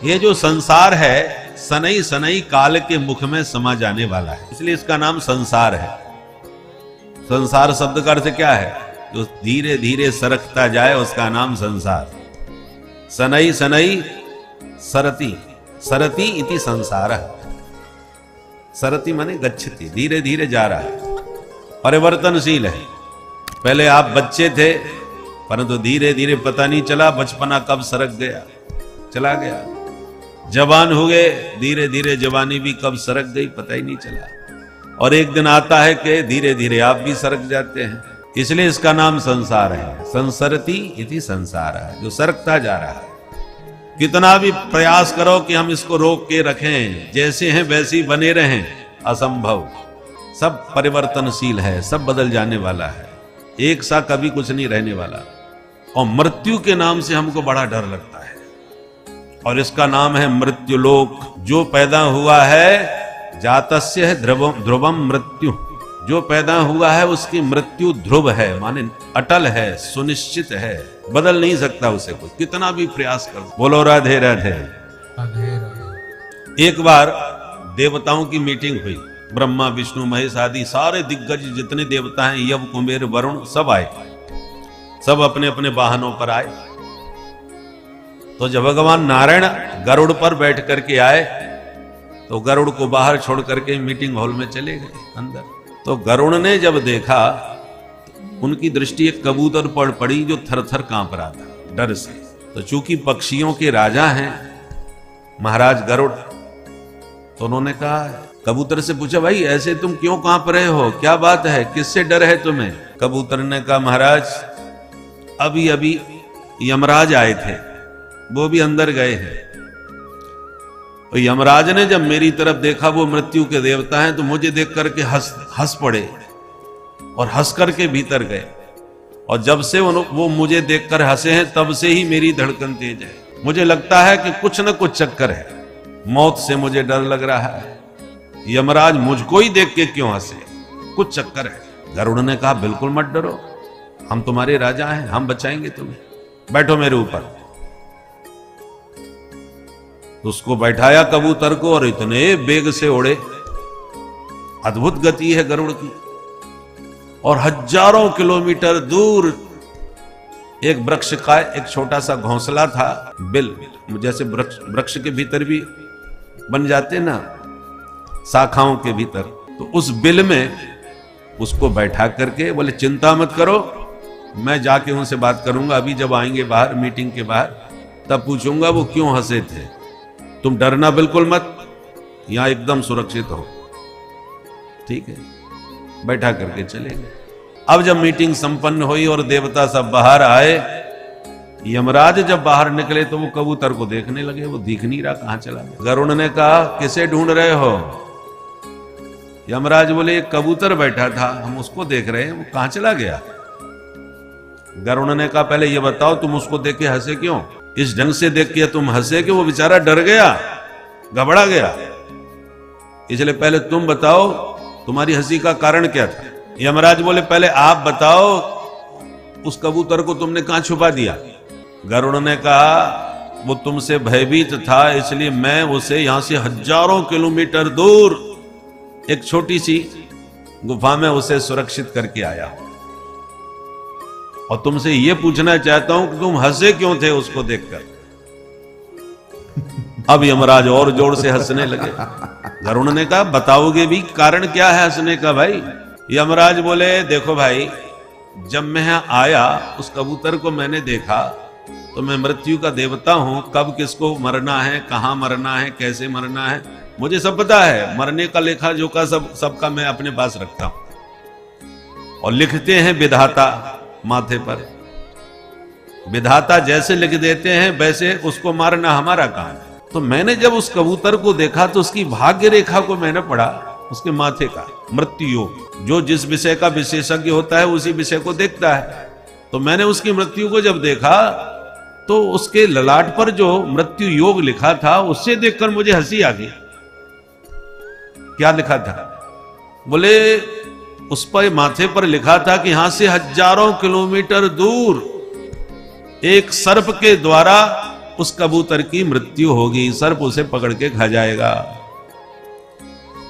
ये जो संसार है सनई सनई काल के मुख में समा जाने वाला है, इसलिए इसका नाम संसार है। संसार शब्द का अर्थ क्या है? जो धीरे धीरे सरकता जाए उसका नाम संसार। सनई सनई सरति, सरति इति संसार। सरति माने गच्छति, धीरे धीरे जा रहा है, परिवर्तनशील है। पहले आप बच्चे थे परंतु धीरे धीरे पता नहीं चला बचपना कब सरक गया, चला गया। जवान हो गए, धीरे धीरे जवानी भी कब सरक गई पता ही नहीं चला। और एक दिन आता है कि धीरे धीरे आप भी सरक जाते हैं, इसलिए इसका नाम संसार है। संसरति इति संसार है, जो सरकता जा रहा है। कितना भी प्रयास करो कि हम इसको रोक के रखें, जैसे हैं वैसे ही बने रहें, असंभव। सब परिवर्तनशील है, सब बदल जाने वाला है, एक सा कभी कुछ नहीं रहने वाला। और मृत्यु के नाम से हमको बड़ा डर लगता है, और इसका नाम है मृत्युलोक। जो पैदा हुआ है जातस्य है ध्रुवम मृत्यु, जो पैदा हुआ है उसकी मृत्यु ध्रुव है, माने अटल है, सुनिश्चित है, बदल नहीं सकता उसे कुछ, कितना भी प्रयास कर। बोलो राधे राधे। एक बार देवताओं की मीटिंग हुई, ब्रह्मा विष्णु महेश आदि सारे दिग्गज जितने देवता हैं, यव कुबेर वरुण सब आए, सब अपने अपने वाहनों पर आए। तो जब भगवान नारायण गरुड़ पर बैठ करके आए तो गरुड़ को बाहर छोड़ करके मीटिंग हॉल में चले गए अंदर। तो गरुड़ ने जब देखा तो उनकी दृष्टि एक कबूतर पर पड़ी जो थर थर कांप रहा था डर से। तो चूंकि पक्षियों के राजा हैं महाराज गरुड़, तो उन्होंने कहा, कबूतर से पूछा, भाई ऐसे तुम क्यों कांप रहे हो, क्या बात है, किससे डर है तुम्हें? कबूतर ने कहा, महाराज अभी अभी यमराज आए थे, वो भी अंदर गए हैं। तो यमराज ने जब मेरी तरफ देखा, वो मृत्यु के देवता हैं, तो मुझे देख करके हंस पड़े और हंस करके भीतर गए। और जब से वो मुझे देखकर हंसे हैं तब से ही मेरी धड़कन तेज है। मुझे लगता है कि कुछ न कुछ चक्कर है, मौत से मुझे डर लग रहा है। यमराज मुझको ही देख के क्यों हंसे, कुछ चक्कर है। गरुड़ ने कहा, बिल्कुल मत डरो, हम तुम्हारे राजा हैं, हम बचाएंगे तुम्हें, बैठो मेरे ऊपर। तो उसको बैठाया कबूतर को, और इतने बेग से उड़े, अद्भुत गति है गरुड़ की। और हजारों किलोमीटर दूर एक वृक्ष का एक छोटा सा घोंसला था, बिल, जैसे वृक्ष के भीतर भी बन जाते ना शाखाओं के भीतर, तो उस बिल में उसको बैठा करके बोले, चिंता मत करो, मैं जाके उनसे बात करूंगा, अभी जब आएंगे बाहर मीटिंग के बाहर तब पूछूंगा वो क्यों हंसे थे, तुम डरना बिल्कुल मत, यहां एकदम सुरक्षित हो। ठीक है, बैठा करके चले गए। अब जब मीटिंग संपन्न हुई और देवता सब बाहर आए, यमराज जब बाहर निकले तो वो कबूतर को देखने लगे, वो दिख नहीं रहा, कहां चला गया। गरुड़ ने कहा, किसे ढूंढ रहे हो? यमराज बोले, एक कबूतर बैठा था, हम उसको देख रहे हैं, वो कहां चला गया? गरुड़ ने कहा, पहले ये बताओ तुम उसको देख के हंसे क्यों? इस ढंग से देख के तुम हंसे कि वो बेचारा डर गया, घबरा गया, इसलिए पहले तुम बताओ तुम्हारी हंसी का कारण क्या था। यमराज बोले, पहले आप बताओ उस कबूतर को तुमने कहां छुपा दिया? गरुड़ ने कहा, वो तुमसे भयभीत था, इसलिए मैं उसे यहां से हजारों किलोमीटर दूर एक छोटी सी गुफा में उसे सुरक्षित करके आया। और तुमसे यह पूछना चाहता हूं कि तुम हंसे क्यों थे उसको देखकर? अब यमराज और जोर से हंसने लगे। गरुड़ ने कहा, बताओगे भी कारण क्या है हंसने का भाई? यमराज बोले, देखो भाई, जब मैं यहां आया उस कबूतर को मैंने देखा तो मैं मृत्यु का देवता हूं, कब किसको मरना है, कहां मरना है, कैसे मरना है, मुझे सब पता है। मरने का लेखा जोखा सबका मैं अपने पास रखता हूं। और लिखते हैं विधाता माथे पर, विधाता जैसे लिख देते हैं वैसे उसको मारना हमारा काम है। तो मैंने जब उस कबूतर को देखा तो उसकी भाग्य रेखा को मैंने पढ़ा, उसके माथे का मृत्यु योग, जो जिस विषय का विशेषज्ञ होता है उसी विषय को देखता है। तो मैंने उसकी मृत्यु को जब देखा तो उसके ललाट पर जो मृत्यु योग लिखा था उससे देखकर मुझे हंसी आ गई। क्या लिखा था? बोले, उस पर माथे पर लिखा था कि यहां से हजारों किलोमीटर दूर एक सर्प के द्वारा उस कबूतर की मृत्यु होगी, सर्प उसे पकड़ के खा जाएगा।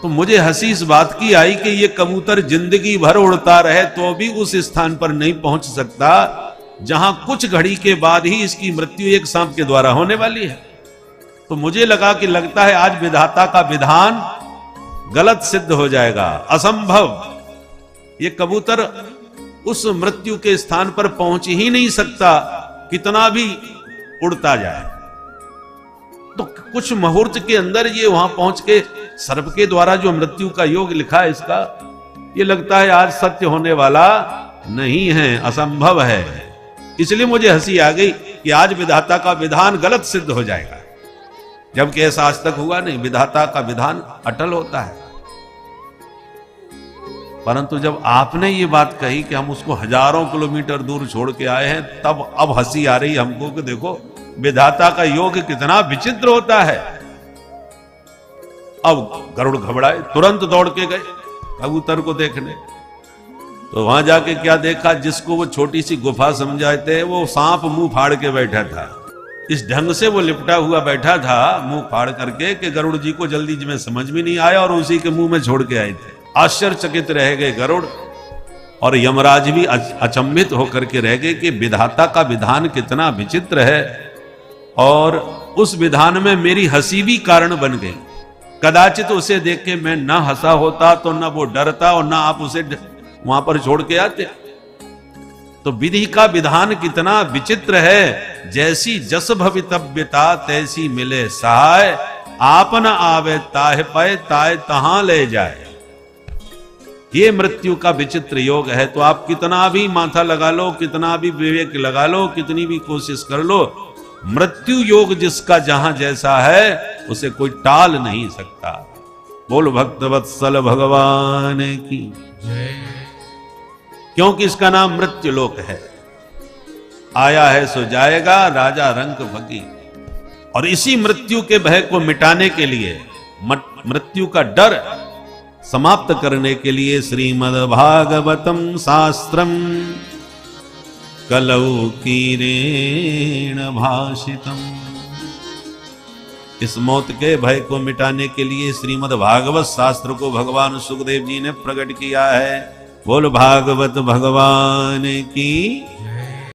तो मुझे हंसी इस बात की आई कि ये कबूतर जिंदगी भर उड़ता रहे तो भी उस स्थान पर नहीं पहुंच सकता जहां कुछ घड़ी के बाद ही इसकी मृत्यु एक सांप के द्वारा होने वाली है। तो मुझे लगा कि लगता है आज विधाता का विधान गलत सिद्ध हो जाएगा, असंभव। ये कबूतर उस मृत्यु के स्थान पर पहुंच ही नहीं सकता, कितना भी उड़ता जाए। तो कुछ मुहूर्त के अंदर ये वहां पहुंच के सर्प के द्वारा जो मृत्यु का योग लिखा है इसका, ये लगता है आज सत्य होने वाला नहीं है, असंभव है। इसलिए मुझे हंसी आ गई कि आज विधाता का विधान गलत सिद्ध हो जाएगा, जबकि ऐसा आज तक हुआ नहीं। विधाता का विधान अटल होता है। परंतु जब आपने ये बात कही कि हम उसको हजारों किलोमीटर दूर छोड़ के आए हैं, तब अब हंसी आ रही हमको कि देखो विधाता का योग कितना विचित्र होता है। अब गरुड़ घबराए, तुरंत दौड़ के गए कबूतर को देखने। तो वहां जाके क्या देखा, जिसको वो छोटी सी गुफा समझाते हैं वो सांप मुंह फाड़ के बैठा था। इस ढंग से वो लिपटा हुआ बैठा था मुंह फाड़ करके कि गरुड़ जी को जल्दी में समझ में नहीं आया और उसी के मुंह में छोड़ के आए थे। आश्चर्यचकित रह गए गरुड़, और यमराज भी अचंभित होकर के रह गए कि विधाता का विधान कितना विचित्र है, और उस विधान में मेरी हंसी भी कारण बन गई। कदाचित उसे देख के मैं ना हंसा होता तो ना वो डरता और ना आप उसे वहां पर छोड़ के आते। तो विधि का विधान कितना विचित्र है। जैसी जस भवितव्यता तैसी मिले सहाय, आप न आवे ताहे पाए ताए तहां ले जाए। ये मृत्यु का विचित्र योग है। तो आप कितना भी माथा लगा लो, कितना भी विवेक लगा लो, कितनी भी कोशिश कर लो, मृत्यु योग जिसका जहां जैसा है उसे कोई टाल नहीं सकता। बोल भक्त वत्सल भगवान की जय। क्योंकि इसका नाम मृत्यु लोक है। आया है सो जाएगा, राजा रंक भगी। और इसी मृत्यु के भय को मिटाने के लिए, मृत्यु का डर समाप्त करने के लिए श्रीमद् भागवतम शास्त्रम कलौ कीरेण भाषितम। इस मौत के भय को मिटाने के लिए श्रीमद् भागवत शास्त्र को भगवान सुखदेव जी ने प्रकट किया है। बोल भागवत भगवान की